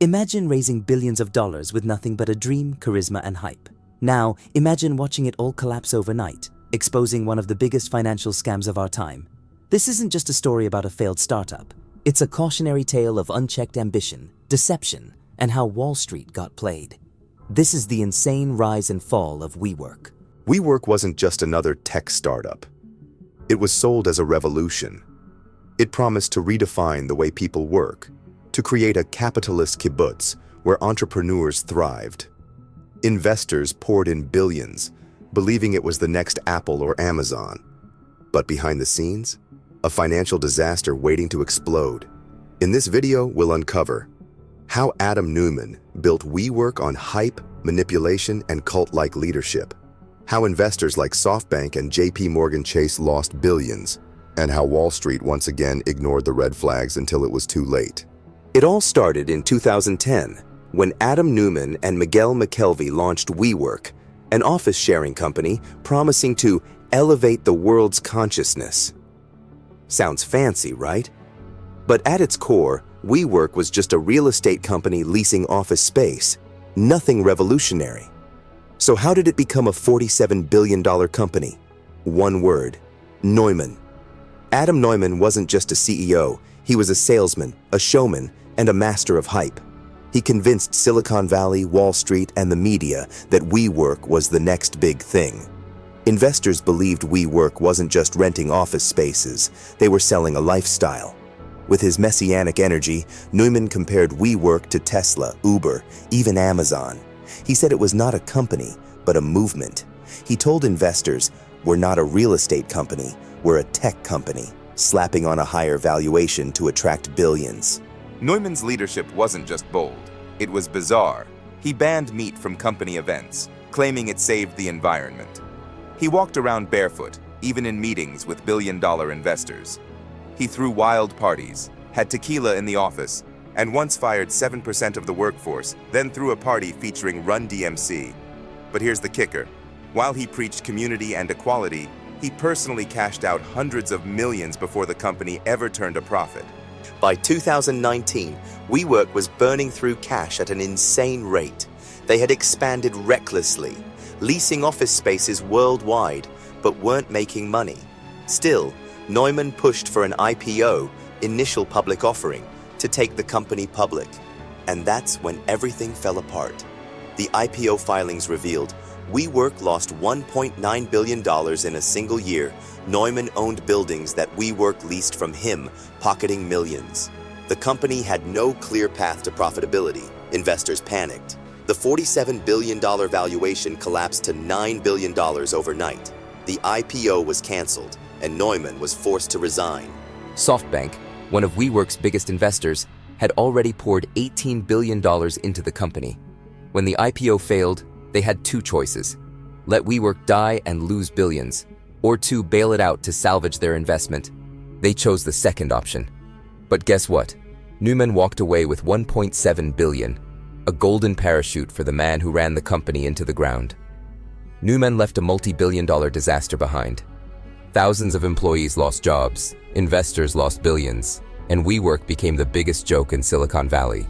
Imagine raising billions of dollars with nothing but a dream, charisma, and hype. Now, imagine watching it all collapse overnight, exposing one of the biggest financial scams of our time. This isn't just a story about a failed startup. It's a cautionary tale of unchecked ambition, deception, and how Wall Street got played. This is the insane rise and fall of WeWork. WeWork wasn't just another tech startup. It was sold as a revolution. It promised to redefine the way people work, to create a capitalist kibbutz where entrepreneurs thrived. Investors poured in billions, believing it was the next Apple or Amazon. But behind the scenes, a financial disaster waiting to explode. In this video, we'll uncover how Adam Neumann built WeWork on hype, manipulation, and cult-like leadership, how investors like SoftBank and JP Chase lost billions, and how Wall Street once again ignored the red flags until it was too late. It all started in 2010, when Adam Neumann and Miguel McKelvey launched WeWork, an office-sharing company promising to elevate the world's consciousness. Sounds fancy, right? But at its core, WeWork was just a real estate company leasing office space, nothing revolutionary. So how did it become a $47 billion company? One word: Neumann. Adam Neumann wasn't just a CEO, he was a salesman, a showman, and a master of hype. He convinced Silicon Valley, Wall Street, and the media that WeWork was the next big thing. Investors believed WeWork wasn't just renting office spaces, they were selling a lifestyle. With his messianic energy, Neumann compared WeWork to Tesla, Uber, even Amazon. He said it was not a company, but a movement. He told investors, "We're not a real estate company, we're a tech company," slapping on a higher valuation to attract billions. Neumann's leadership wasn't just bold, it was bizarre. He banned meat from company events, claiming it saved the environment. He walked around barefoot, even in meetings with billion-dollar investors. He threw wild parties, had tequila in the office, and once fired 7% of the workforce, then threw a party featuring Run DMC. But here's the kicker. While he preached community and equality, he personally cashed out hundreds of millions before the company ever turned a profit. By 2019, WeWork was burning through cash at an insane rate. They had expanded recklessly, leasing office spaces worldwide, but weren't making money. Still, Neumann pushed for an IPO, initial public offering, to take the company public. And that's when everything fell apart. The IPO filings revealed WeWork lost $1.9 billion in a single year. Neumann owned buildings that WeWork leased from him, pocketing millions. The company had no clear path to profitability. Investors panicked. The $47 billion valuation collapsed to $9 billion overnight. The IPO was canceled, and Neumann was forced to resign. SoftBank, one of WeWork's biggest investors, had already poured $18 billion into the company. When the IPO failed, they had two choices: let WeWork die and lose billions, or to bail it out to salvage their investment. They chose the second option. But guess what? Neumann walked away with $1.7 billion, a golden parachute for the man who ran the company into the ground. Neumann left a multi-billion-dollar disaster behind. Thousands of employees lost jobs, investors lost billions, and WeWork became the biggest joke in Silicon Valley.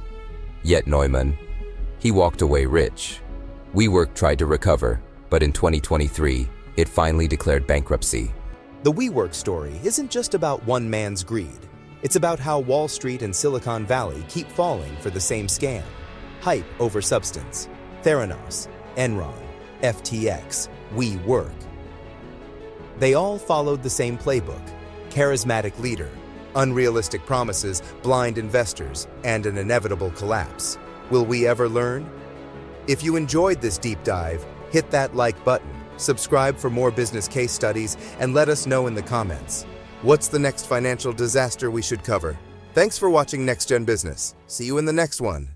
Yet Neumann, he walked away rich. WeWork tried to recover, but in 2023, it finally declared bankruptcy. The WeWork story isn't just about one man's greed. It's about how Wall Street and Silicon Valley keep falling for the same scam. Hype over substance. Theranos, Enron, FTX, WeWork. They all followed the same playbook: charismatic leader, unrealistic promises, blind investors, and an inevitable collapse. Will we ever learn? If you enjoyed this deep dive, hit that like button, subscribe for more business case studies, and let us know in the comments. What's the next financial disaster we should cover? Thanks for watching Next Gen Business. See you in the next one.